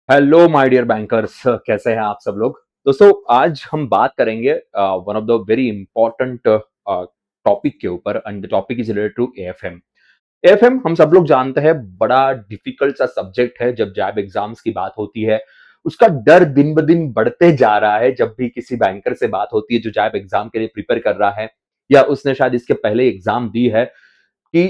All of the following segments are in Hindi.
हेलो माय डियर बैंकर्स, कैसे हैं आप सब लोग। दोस्तों, आज हम बात करेंगे one of the very important topic के ऊपर and the topic is related to AFM. AFM हम सब लोग जानते हैं, बड़ा डिफिकल्ट सा सब्जेक्ट है। जब जैब एग्जाम्स की बात होती है, उसका डर दिन ब दिन बढ़ते जा रहा है। जब भी किसी बैंकर से बात होती है जो जैब एग्जाम के लिए प्रिपेयर कर रहा है या उसने शायद इसके पहले एग्जाम दी है, कि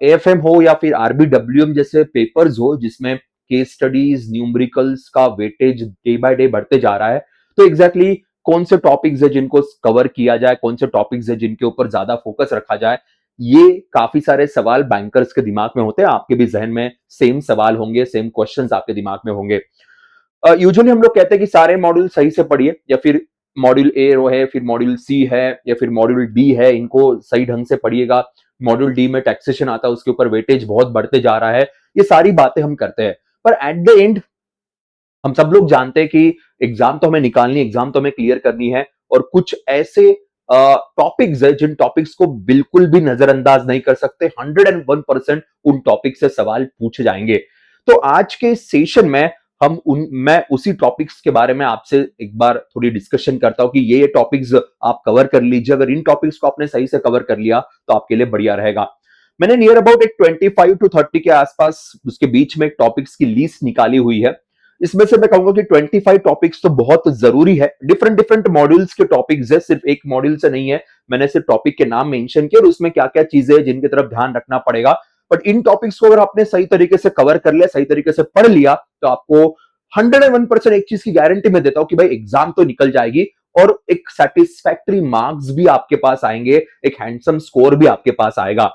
एएफएम हो या फिर आरबीडब्ल्यूएम जैसे पेपर्स हो जिसमें केस स्टडीज न्यूमेरिकल्स का वेटेज डे बाय डे बढ़ते जा रहा है, तो एग्जैक्टली exactly कौन से टॉपिक्स है जिनको कवर किया जाए, कौन से टॉपिक्स है जिनके ऊपर ज्यादा फोकस रखा जाए, ये काफी सारे सवाल बैंकर्स के दिमाग में होते हैं। आपके भी जहन में सेम सवाल होंगे, सेम क्वेश्चंस आपके दिमाग में होंगे। यूजुअली हम लोग कहते हैं कि सारे मॉड्यूल सही से पढ़िए, या फिर मॉड्यूल ए है, फिर मॉड्यूल सी है, या फिर मॉड्यूल डी है, इनको सही ढंग से पढ़िएगा। मॉड्यूल डी में टैक्सेशन आता है, उसके ऊपर वेटेज बहुत बढ़ते जा रहा है। ये सारी बातें हम करते हैं, पर एट द एंड हम सब लोग जानते हैं कि एग्जाम तो हमें निकालनी, एग्जाम तो हमें क्लियर करनी है। और कुछ ऐसे टॉपिक्स है जिन टॉपिक्स को बिल्कुल भी नजरअंदाज नहीं कर सकते। 101% उन टॉपिक से सवाल पूछे जाएंगे। तो आज के सेशन में मैं उसी टॉपिक्स के बारे में आपसे एक बार थोड़ी डिस्कशन करता हूं कि ये टॉपिक्स आप कवर कर लीजिए। अगर इन टॉपिक्स को आपने सही से कवर कर लिया तो आपके लिए बढ़िया रहेगा। मैंने नियर अबाउट एक 25 to 30 के आसपास उसके बीच में एक टॉपिक्स की लिस्ट निकाली हुई है। इसमें से मैं कहूंगा कि 25 टॉपिक्स तो बहुत जरूरी है। डिफरेंट डिफरेंट मॉड्यूल्स के टॉपिक्स है, सिर्फ एक मॉड्यूल से नहीं है। मैंने सिर्फ टॉपिक के नाम मेंशन किए और उसमें क्या क्या चीजें हैं जिनकी तरफ ध्यान रखना पड़ेगा। बट इन टॉपिक्स को अगर आपने सही तरीके से कवर कर लिया, सही तरीके से पढ़ लिया, तो आपको 101% एक चीज की गारंटी मैं देता हूं कि भाई एग्जाम तो निकल जाएगी और एक सेटिस्फैक्टरी मार्क्स भी आपके पास आएंगे, एक हैंडसम स्कोर भी आपके पास आएगा।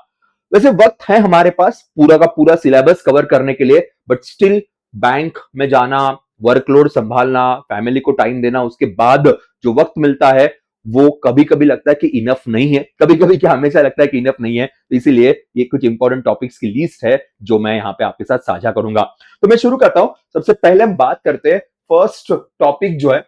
वैसे वक्त है हमारे पास पूरा का पूरा सिलेबस कवर करने के लिए, बट स्टिल बैंक में जाना, वर्कलोड संभालना, फैमिली को टाइम देना, उसके बाद जो वक्त मिलता है वो कभी कभी लगता है कि इनफ नहीं है, कभी कभी क्या हमेशा लगता है कि इनफ नहीं है। तो इसीलिए ये कुछ इंपॉर्टेंट टॉपिक्स की लिस्ट है जो मैं यहाँ पे आपके साथ साझा करूंगा। तो मैं शुरू करता हूं। सबसे पहले हम बात करते हैं फर्स्ट टॉपिक जो है।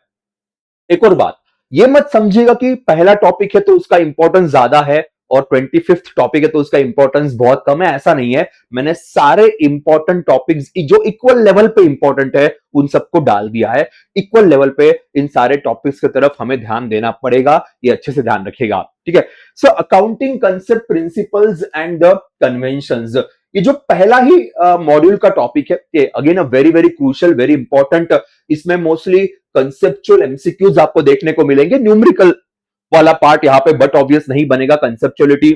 एक और बात, ये मत समझिएगा कि पहला टॉपिक है तो उसका इंपॉर्टेंस ज्यादा है और 25th टॉपिक है तो उसका इंपॉर्टेंस बहुत कम है, ऐसा नहीं है। मैंने सारे इंपॉर्टेंट टॉपिक्स जो इक्वल लेवल पे इंपॉर्टेंट है उन सबको डाल दिया है। इक्वल लेवल पे इन सारे टॉपिक्स की तरफ हमें ध्यान देना पड़ेगा, ये अच्छे से ध्यान रखिएगा, ठीक है। So accounting concept, principles and the conventions, ये जो पहला ही मॉड्यूल का टॉपिक है, ये again a very very crucial, very important. इसमें मोस्टली कंसेप्चुअल एमसीक्यूज आपको देखने को मिलेंगे। न्यूमेरिकल वाला पार्ट यहाँ पे बट ऑब्वियस नहीं बनेगा, कंसेप्चुअलिटी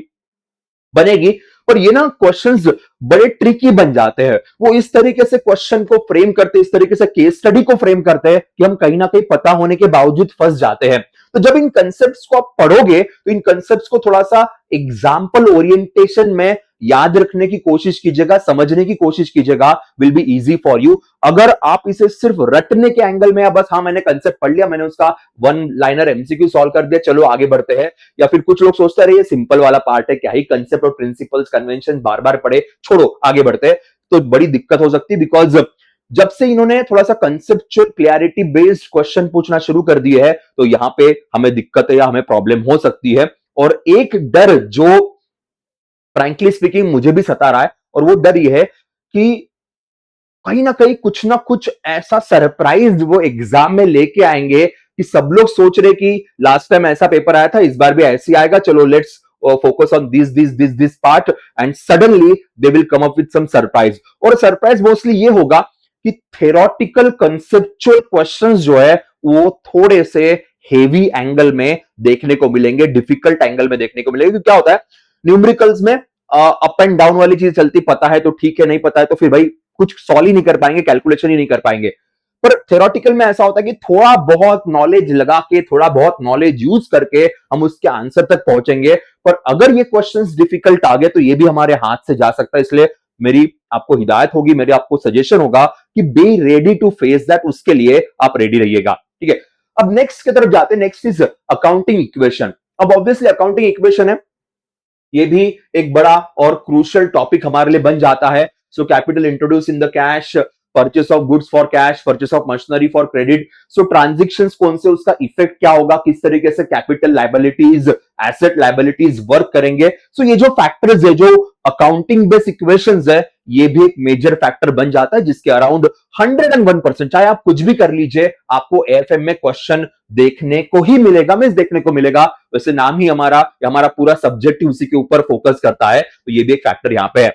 बनेगी। पर ये ना क्वेश्चंस बड़े ट्रिकी बन जाते हैं। वो इस तरीके से क्वेश्चन को फ्रेम करते हैं, इस तरीके से केस स्टडी को फ्रेम करते हैं कि हम कहीं ना कहीं पता होने के बावजूद फंस जाते हैं। तो जब इन कंसेप्ट्स को आप पढ़ोगे तो इन कंसेप्ट्स को थोड़ा सा एग्जाम्पल ओरिएंटेशन में याद रखने की कोशिश कीजिएगा, समझने की कोशिश कीजिएगा, will be easy for you. अगर आप इसे सिर्फ रटने के एंगल में, या बस हाँ मैंने कंसेप्ट पढ़ लिया, मैंने उसका वन लाइनर एमसीक्यू सॉल्व कर दिया, चलो आगे बढ़ते हैं, या फिर कुछ लोग सोचते रहे ये सिंपल वाला पार्ट है, क्या ही कंसेप्ट और प्रिंसिपल्स कन्वेंशन बार बार पढ़े, छोड़ो आगे बढ़ते हैं, तो बड़ी दिक्कत हो सकती है। बिकॉज जब से इन्होंने थोड़ा सा कंसेप्चुअल क्लैरिटी बेस्ड क्वेश्चन पूछना शुरू कर दिए है, तो यहां पे हमें दिक्कत है या हमें प्रॉब्लम हो सकती है। और एक डर जो फ्रैंकली स्पीकिंग मुझे भी सता रहा है, और वो डर ये है कि कहीं ना कुछ ऐसा सरप्राइज वो एग्जाम में लेके आएंगे कि सब लोग सोच रहे कि लास्ट टाइम ऐसा पेपर आया था, इस बार भी ऐसे ही आएगा, चलो let's focus on this part, and suddenly they will come up with some surprise. और सरप्राइज मोस्टली ये होगा कि थेरोटिकल कंसेप्चुअल क्वेश्चंस जो है वो थोड़े से हेवी एंगल में देखने को मिलेंगे, डिफिकल्ट एंगल में देखने को मिलेंगे। क्योंकि क्या होता है न्यूमेरिकल्स में अप एंड डाउन वाली चीज चलती, पता है तो ठीक है, नहीं पता है तो फिर भाई कुछ सॉल्व ही नहीं कर पाएंगे, कैलकुलेशन ही नहीं कर पाएंगे। पर थ्योरेटिकल में ऐसा होता है कि थोड़ा बहुत नॉलेज लगा के, थोड़ा बहुत नॉलेज यूज करके हम उसके आंसर तक पहुंचेंगे। पर अगर ये क्वेश्चंस डिफिकल्ट आ गए तो ये भी हमारे हाथ से जा सकता है। इसलिए मेरी आपको हिदायत होगी, मेरी आपको सजेशन होगा कि be ready to face that, उसके लिए आप रेडी रहिएगा, ठीक है। अब नेक्स्ट की तरफ जाते हैं। Next is accounting equation. अब ऑब्वियसली अकाउंटिंग इक्वेशन है, ये भी एक बड़ा और क्रूशियल टॉपिक हमारे लिए बन जाता है। So capital introduce in the cash, purchase of goods for cash, purchase of machinery for credit. So transactions कौन से, उसका इफेक्ट क्या होगा, किस तरीके से capital liabilities, asset liabilities work करेंगे। सो ये जो फैक्टर्स है, जो अकाउंटिंग बेस्ड इक्वेशंस है, ये भी एक मेजर फैक्टर बन जाता है, जिसके अराउंड 101%, चाहे आप कुछ भी कर लीजिए, आपको एएफएम में क्वेश्चन देखने को ही मिलेगा, मींस देखने को मिलेगा। वैसे नाम ही हमारा पूरा सब्जेक्ट ही उसी के ऊपर फोकस करता है, तो ये भी एक फैक्टर यहां पे है।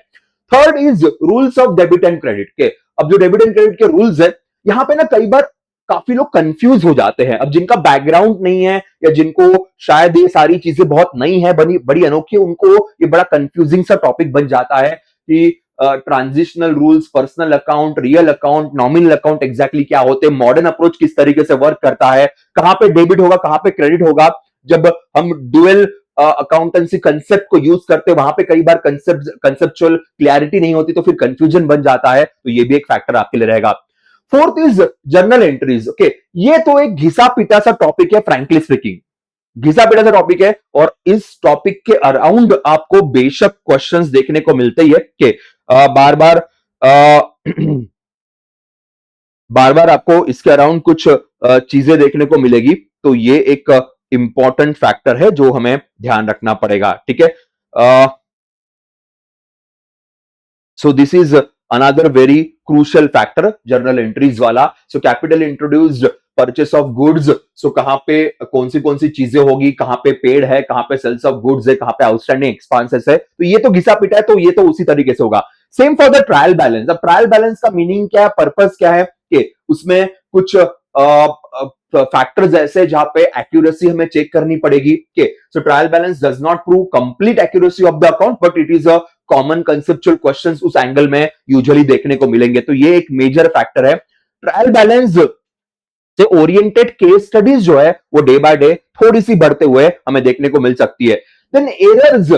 Third is rules of debit and credit के। अब जो डेबिट एंड क्रेडिट के रूल्स है, यहां पे ना कई बार काफी लोग कंफ्यूज हो जाते हैं। अब जिनका बैकग्राउंड नहीं है, या जिनको शायद ये सारी चीजें बहुत नई है, बड़ी बड़ी अनोखी, उनको ये बड़ा कंफ्यूजिंग सा टॉपिक बन जाता है कि transitional rules, personal account, real account, nominal account exactly क्या होते हैं, मॉडर्न अप्रोच किस तरीके से वर्क करता है, कहां पे डेबिट होगा, कहां पे क्रेडिट होगा। जब हम डुअल अकाउंटेंसी कंसेप्ट को यूज करते हैं, वहां पे कई बार कंसेप्चुअल क्लैरिटी नहीं होती, तो फिर कंफ्यूजन बन जाता है, तो ये भी एक फैक्टर आपके लिए रहेगा। Fourth is journal entries. Okay, ये तो एक घिसा पिटा सा टॉपिक है, फ्रैंकली स्पीकिंग घिसा पिटा सा टॉपिक है, और इस टॉपिक के अराउंड आपको बेशक क्वेश्चंस देखने को मिलते ही है कि बार बार बार बार आपको इसके अराउंड कुछ चीजें देखने को मिलेगी, तो ये एक इंपॉर्टेंट फैक्टर है जो हमें ध्यान रखना पड़ेगा। ठीक है, so this is another very crucial factor, journal entries वाला। So capital introduced, purchase of goods, so कहां पे कौन सी चीजें होगी, कहां पे पेड है, कहां पे सेल्स ऑफ गुड्स है, कहां पे आउटस्टैंडिंग एक्सपेंसेस है, तो ये तो घिसा पिटा है, तो ये तो उसी तरीके से होगा। Same for the trial balance. अब ट्रायल बैलेंस का मीनिंग क्या है, पर्पस क्या है, कि उसमें कुछ फैक्टर्स ऐसे जहां पे एक्यूरेसी हमें चेक करनी पड़ेगी। के so trial balance does not prove complete accuracy of the account, but it is a common conceptual questions उस एंगल में यूजुअली देखने को मिलेंगे, तो ये एक मेजर फैक्टर है। ट्रायल बैलेंस से ओरिएंटेड केस स्टडीज जो है, वो डे बाय डे थोड़ी सी बढ़ते हुए हमें देखने को मिल सकती है। देन एरर्स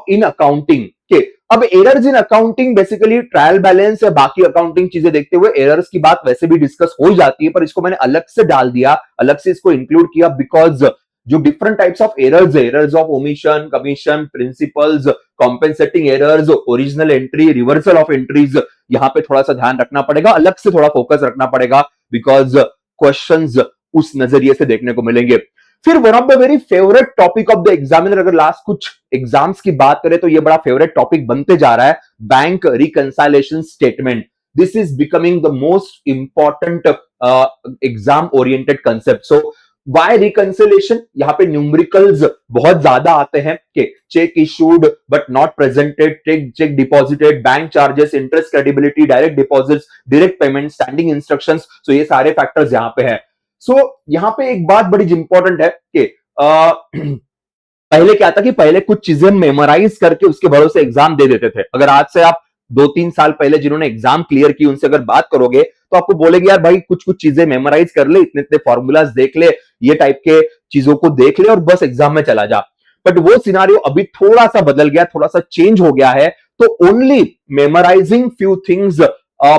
इन अकाउंटिंग के। अब errors in accounting basically trial balance या बाकी अकाउंटिंग चीजें देखते हुए एरर्स की बात वैसे भी डिस्कस हो जाती है, पर इसको मैंने अलग से डाल दिया, अलग से इसको इंक्लूड किया, बिकॉज जो डिफरेंट टाइप्स ऑफ एरर्स है, errors of omission, commission, principles, compensating errors, original entry, reversal of entries, यहां पे थोड़ा सा ध्यान रखना पड़ेगा, अलग से थोड़ा फोकस रखना पड़ेगा, बिकॉज क्वेश्चंस उस नजरिए से देखने को मिलेंगे। फिर one of the very favourite topic of the examiner, अगर लास्ट कुछ एग्जाम्स की बात करें तो ये बड़ा फेवरेट टॉपिक बनते जा रहा है, bank reconciliation statement. This is becoming the most important exam oriented concept. So why reconciliation, यहां पे न्यूमेरिकल्स बहुत ज्यादा आते हैं कि check issued but not presented, check deposited, bank charges, interest, credibility, direct deposits, direct payment, standing instructions, so ये सारे फैक्टर्स यहां पे है। सो यहां पे एक बात बड़ी इंपॉर्टेंट है कि पहले क्या था कि पहले कुछ चीजें मेमोराइज करके उसके भरोसे एग्जाम दे देते थे। अगर आज से आप 2-3 साल पहले जिन्होंने एग्जाम क्लियर की, उनसे अगर बात करोगे तो आपको बोलेंगे यार भाई कुछ कुछ चीजें मेमोराइज कर ले, इतने इतने फॉर्मूलाज देख ले, ये टाइप के चीजों को देख ले और बस एग्जाम में चला जा। बट वो सिनारियो अभी थोड़ा सा बदल गया, थोड़ा सा चेंज हो गया है। तो only memorising few things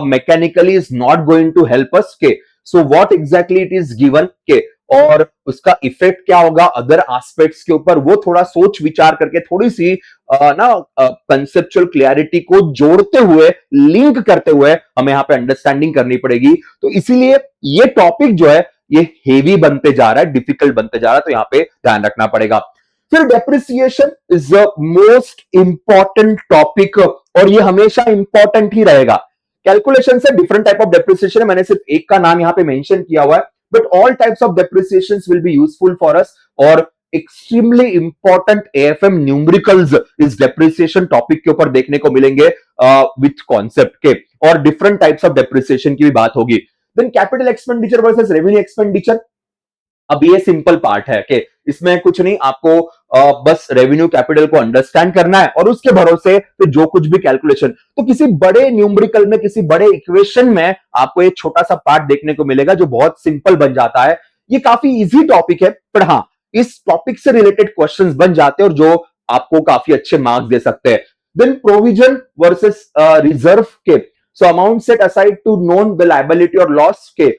mechanically is not going to help us के। So what exactly it is given के, और उसका इफेक्ट क्या होगा अदर एस्पेक्ट्स के ऊपर, वो थोड़ा सोच विचार करके, थोड़ी सी कंसेप्चुअल क्लैरिटी को जोड़ते हुए, लिंक करते हुए हमें यहां पे अंडरस्टैंडिंग करनी पड़ेगी। तो इसीलिए ये टॉपिक जो है ये हेवी बनते जा रहा है, डिफिकल्ट बनते जा रहा है, तो यहां पे ध्यान रखना पड़ेगा। फिर depreciation is the most important topic, और ये हमेशा इंपॉर्टेंट ही रहेगा। कैलकुलेशन से डिफरेंट टाइप ऑफ डेप्रिसिएशन है, मैंने सिर्फ एक का नाम यहां पे मेंशन किया हुआ है, but all types of depreciations will be useful for us, और extremely important AFM numericals इस depreciation topic के ऊपर देखने को मिलेंगे with concept के, और different types of depreciation की भी बात होगी। then capital expenditure versus revenue expenditure, अब ये सिंपल पार्ट है कि इसमें कुछ नहीं, आपको बस रेवेन्यू कैपिटल को अंडरस्टैंड करना है और उसके भरोसे फिर जो कुछ भी कैलकुलेशन, तो किसी बड़े न्यूमेरिकल में, किसी बड़े इक्वेशन में आपको एक छोटा सा पार्ट देखने को मिलेगा जो बहुत सिंपल बन जाता है। ये काफी इजी टॉपिक है, पर हाँ इस टॉपिक से रिलेटेड क्वेश्चंस बन जाते हैं और जो आपको काफी अच्छे मार्क्स दे सकते हैं। देन प्रोविजन वर्सेस रिजर्व के, so amount set aside to known the liability और लॉस के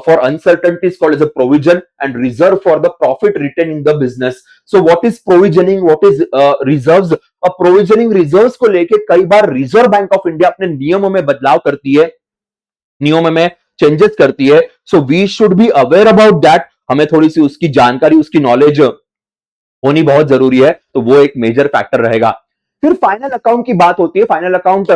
for uncertainty is called as a provision, and reserve for the profit retained in the business. So what is provisioning, what is reserves? अब provisioning reserves को लेके कई बार रिजर्व बैंक ऑफ इंडिया अपने नियमों में बदलाव करती है, नियमों में चेंजेस करती है, so we should be aware about that. हमें थोड़ी सी उसकी जानकारी, उसकी नॉलेज होनी बहुत जरूरी है, तो वो एक मेजर फैक्टर रहेगा। फिर फाइनल अकाउंट की बात होती है। फाइनल अकाउंट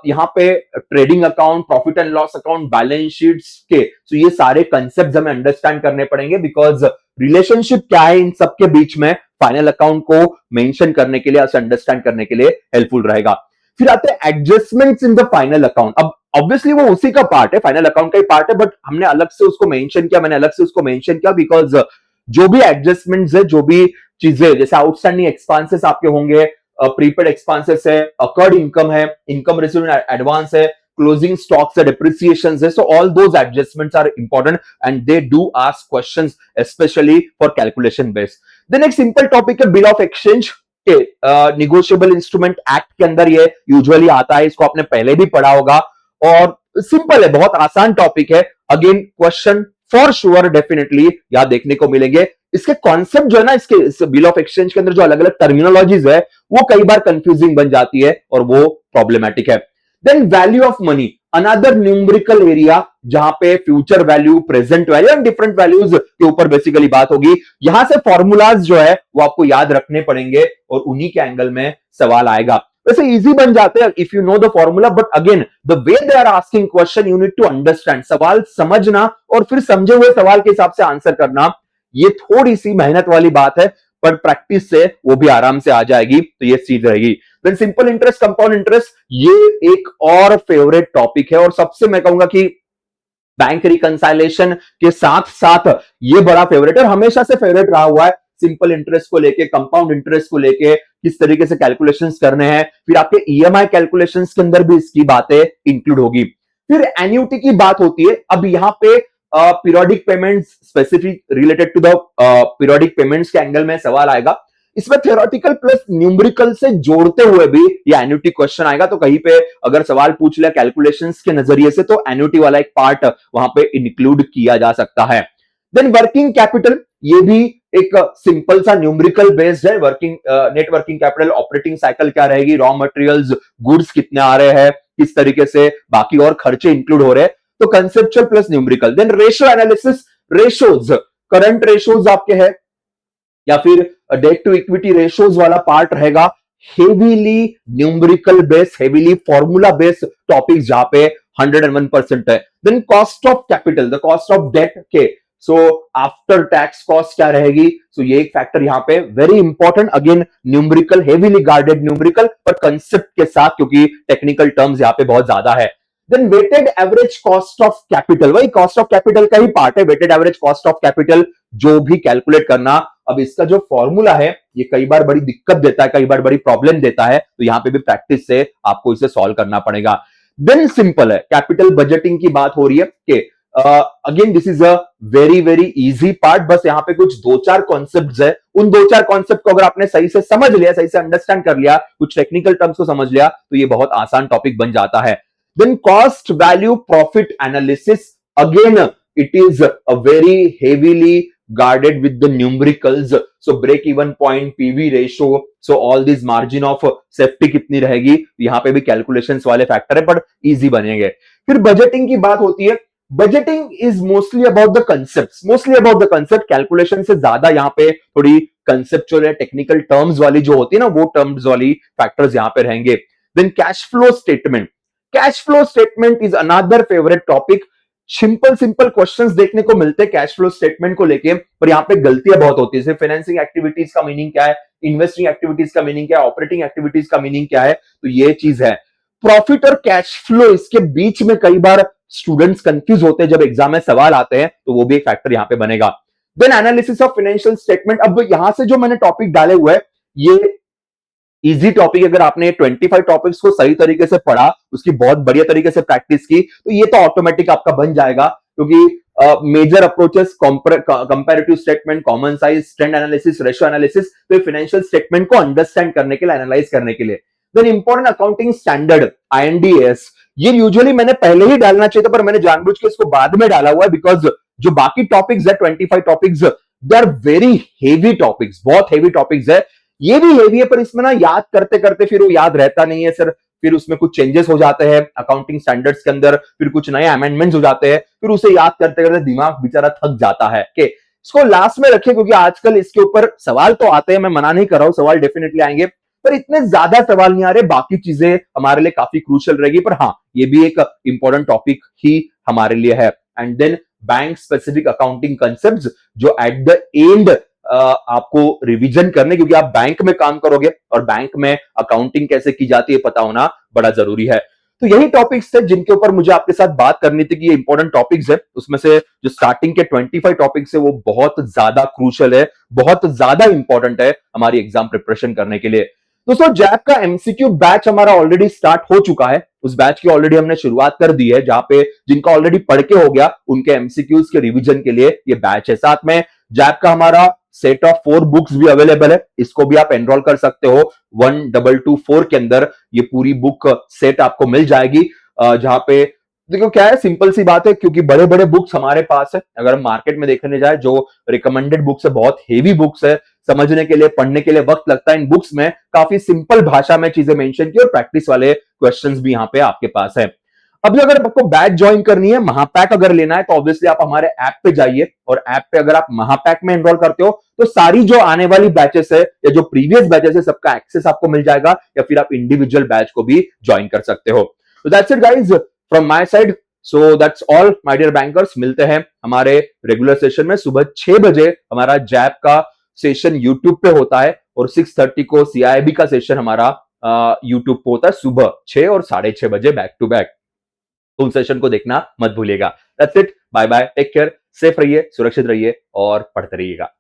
यहाँ पे trading account, profit and loss account, balance sheets के, तो ये सारे कंसेप्ट हमें अंडरस्टैंड करने पड़ेंगे, बिकॉज रिलेशनशिप क्या है इन सबके बीच में, फाइनल अकाउंट को मेंशन करने के लिए, उसे अंडरस्टैंड करने के लिए हेल्पफुल रहेगा। फिर आते हैं adjustments in the final account. अब ऑब्वियसली वो उसी का पार्ट है, फाइनल अकाउंट का ही पार्ट है, बट हमने अलग से उसको मेंशन किया, मैंने अलग से उसको मेंशन किया, बिकॉज जो भी एडजस्टमेंट्स है, जो भी चीजें, जैसे आउटस्टैंडिंग एक्सपेंसेस आपके होंगे, प्रीपेड एक्सपेंसेस है, अकर्ड इनकम है, इनकम रिसीव्ड एडवांस है, क्लोजिंग स्टॉक्स है, डिप्रिसिएशंस है, so all those adjustments are important and they do ask questions specially for calculation base. Then एक सिंपल टॉपिक है बिल ऑफ एक्सचेंज के, निगोशिएबल इंस्ट्रूमेंट एक्ट के अंदर ये यूजुअली आता है, इसको आपने पहले भी पढ़ा होगा और सिंपल है, बहुत आसान टॉपिक है। Again question for sure definitely यहां देखने को मिलेंगे। इसके कॉन्सेप्ट जो है ना, इसके इस बिल ऑफ एक्सचेंज के अंदर जो अलग अलग टर्मिनोलॉजीज है, वो कई बार कंफ्यूजिंग बन जाती है और वो प्रॉब्लमेटिक है। Then value of money, another numerical area, जहां पे future value, present value and different values के ऊपर बेसिकली बात होगी। यहां से फॉर्मूलाज जो है वो आपको याद रखने पड़ेंगे और उन्हीं के एंगल में सवाल आएगा। वैसे इजी बन जाते हैं if you know the formula, but again the way they are asking question you need to understand, सवाल समझना और फिर समझे हुए सवाल के हिसाब से आंसर करना, ये थोड़ी सी मेहनत वाली बात है, पर प्रैक्टिस से वो भी आराम से आ जाएगी, तो ये चीज रहेगी। Then simple interest, compound interest, ये एक और फेवरेट टॉपिक है और सबसे मैं कहूंगा कि बैंक रिकंसाइलेशन के साथ साथ ये बड़ा फेवरेट है और हमेशा से फेवरेट रहा हुआ है। सिंपल इंटरेस्ट को लेके, कंपाउंड इंटरेस्ट को लेके किस तरीके से कैलकुलेशंस करने हैं, फिर आपके ईएमआई कैलकुलेशंस के अंदर भी इसकी बातें इंक्लूड होगी। फिर एन्युटी की बात होती है। अब यहाँ पे periodic payments, specific related to the periodic payments के एंगल में सवाल आएगा। इसमें थ्योरेटिकल प्लस न्यूमेरिकल से जोड़ते हुए भी ये एन्युटी क्वेश्चन आएगा, तो कहीं पे अगर सवाल पूछ लिया कैलकुलेशंस के नजरिए से, तो एन्युटी वाला एक पार्ट वहां पे इंक्लूड किया जा सकता है। देन वर्किंग कैपिटल, ये भी एक सिंपल सा न्यूमेरिकल बेस्ड है। Working net working capital, operating cycle क्या रहेगी, रॉ मटेरियल्स, गुड्स कितने आ रहे हैं, किस तरीके से बाकी और खर्चे इंक्लूड हो रहे हैं, तो conceptual plus numerical. Then ratio analysis, ratios, current ratios आपके हैं या फिर डेट टू इक्विटी रेशियोज वाला पार्ट रहेगा। Heavily numerical base, heavily formula based topics जहां पे 101% है। Then cost of capital, the cost of debt के, सो आफ्टर टैक्स कॉस्ट क्या रहेगी, सो ये एक फैक्टर यहाँ पे very important. Again numerical, heavily guarded numerical, पर कंसेप्ट के साथ, क्योंकि टेक्निकल टर्म्स यहाँ पे बहुत ज्यादा है। Then weighted average cost of capital, वही कॉस्ट ऑफ कैपिटल का ही पार्ट है, weighted average cost of capital जो भी कैलकुलेट करना। अब इसका जो फॉर्मूला है ये कई बार बड़ी दिक्कत देता है, कई बार बड़ी प्रॉब्लम देता है, तो यहां पे भी प्रैक्टिस से आपको इसे सॉल्व करना पड़ेगा। देन सिंपल है, कैपिटल बजटिंग की बात हो रही है कि again this is a very very easy part, बस यहाँ पे कुछ दो चार कॉन्सेप्ट्स है, उन दो चार कॉन्सेप्ट को अगर आपने सही से समझ लिया, सही से अंडरस्टैंड कर लिया, कुछ टेक्निकल टर्म्स को समझ लिया, तो ये बहुत आसान टॉपिक बन जाता है। Then cost value profit analysis, again it is a very heavily guarded with the numericals, so break even point, PV ratio, so all these margin of safety कितनी रहेगी, यहां पे भी कैलकुलेशंस वाले फैक्टर है, पर इजी बनेंगे। फिर बजटिंग की बात होती है। Budgeting is mostly about the concept, mostly about the concept, calculation से ज्यादा यहाँ पे थोड़ी कंसेप्चुअल या टेक्निकल टर्म्स वाली जो होती है ना, वो टर्म्स वाली फैक्टर्स यहाँ पे रहेंगे। Then cash flow statement, cash flow statement is another favourite topic. Simple simple questions देखने को मिलते हैं कैश फ्लो स्टेटमेंट को लेके, पर यहाँ पे गलतियां बहुत होती है। फाइनेंसिंग एक्टिविटीज का मीनिंग क्या है, इन्वेस्टिंग एक्टिविटीज का मीनिंग क्या है, ऑपरेटिंग एक्टिविटीज का मीनिंग क्या है, तो ये चीज है। प्रॉफिट और कैश फ्लो, इसके बीच में कई बार स्टूडेंट्स कंफ्यूज होते हैं जब एग्जाम में सवाल आते हैं, तो वो भी एक फैक्टर यहाँ पे बनेगा। Then analysis of financial statement, अब यहां से जो मैंने टॉपिक डाले हुए हैं ये इजी टॉपिक, अगर आपने 25 टॉपिक्स को सही तरीके से पढ़ा, उसकी बहुत बढ़िया तरीके से प्रैक्टिस की, तो ये तो ऑटोमेटिक आपका बन जाएगा, क्योंकि major approaches, comparative statement, common size, trend analysis, ratio analysis, तो फाइनेंशियल स्टेटमेंट को अंडरस्टैंड करने के लिए, एनालाइज करने के लिए। Then important accounting standard, IND-AS, ये यूजुअली मैंने पहले ही डालना चाहिए था, पर मैंने जानबूझ के इसको बाद में डाला हुआ है, बिकॉज जो बाकी टॉपिक्स है 25 topics, they are very heavy topics, बहुत हेवी टॉपिक्स है। ये भी हेवी है, पर इसमें ना याद करते करते फिर वो याद रहता नहीं है सर, फिर उसमें कुछ चेंजेस हो जाते हैं अकाउंटिंग स्टैंडर्ड्स के अंदर, फिर कुछ नए अमेंडमेंट्स हो जाते हैं, फिर उसे याद करते करते दिमाग बेचारा थक जाता है कि इसको लास्ट में रखें, क्योंकि आजकल इसके ऊपर सवाल तो आते हैं, मैं मना नहीं कर रहा हूं, सवाल डेफिनेटली आएंगे, पर इतने ज्यादा सवाल नहीं आ रहे, बाकी चीजें हमारे लिए काफी क्रूशियल रहेगी, पर हाँ ये भी एक इंपॉर्टेंट टॉपिक ही हमारे लिए है। And then bank specific accounting concept जो एट द एंड आपको रिवीजन करने, क्योंकि आप बैंक में काम करोगे और बैंक में अकाउंटिंग कैसे की जाती है पता होना बड़ा जरूरी है। तो यही टॉपिक्स थे जिनके ऊपर मुझे आपके साथ बात करनी थी कि ये इंपॉर्टेंट टॉपिक्स है, उसमें से जो स्टार्टिंग के 25 टॉपिक्स है वो बहुत ज्यादा क्रूशियल है, बहुत ज्यादा इंपॉर्टेंट है हमारी एग्जाम प्रिपरेशन करने के लिए। दोस्तों जैप का एमसीक्यू बैच हमारा ऑलरेडी स्टार्ट हो चुका है, उस बैच की ऑलरेडी हमने शुरुआत कर दी है, जहां पे जिनका ऑलरेडी पढ़ के हो गया उनके एमसीक्यूज के रिवीजन के लिए ये बैच है। साथ में जैप का हमारा सेट ऑफ 4 बुक्स भी अवेलेबल है, इसको भी आप एनरोल कर सकते हो। 1224 के अंदर ये पूरी बुक सेट आपको मिल जाएगी, जहां पे देखो क्या है, सिंपल सी बात है, क्योंकि बड़े बड़े बुक्स हमारे पास है, अगर हम मार्केट में देखने जाए जो रिकमेंडेड बुक्स है बहुत हेवी बुक्स है, समझने के लिए पढ़ने के लिए वक्त लगता है, इन बुक्स में काफी सिंपल भाषा में चीजें मेंशन की और प्रैक्टिस वाले क्वेश्चंस भी यहाँ पे आपके पास है। अभी अगर आपको बैच ज्वाइन करनी है, महापैक अगर लेना है, तो ऑब्वियसली आप हमारे ऐप पे जाइए, और ऐप पे अगर आप महापैक में एनरोल करते हो तो सारी जो आने वाली बैचेस है या जो प्रीवियस बैचेस है सबका एक्सेस आपको मिल जाएगा, या फिर आप इंडिविजुअल बैच को भी ज्वाइन कर सकते हो। तो that's it guys from my side, so that's all my dear bankers. मिलते हैं हमारे रेगुलर सेशन में, सुबह 6 बजे हमारा जैप का सेशन यूट्यूब पे होता है, और 6:30 को सीआईबी का सेशन हमारा यूट्यूब पे होता है सुबह 6 और 6:30 बजे बैक टू बैक। तो उन सेशन को देखना मत भूलिएगा। That's it, bye bye, take care, safe रहिए, सुरक्षित रहिए और पढ़ते रहिएगा।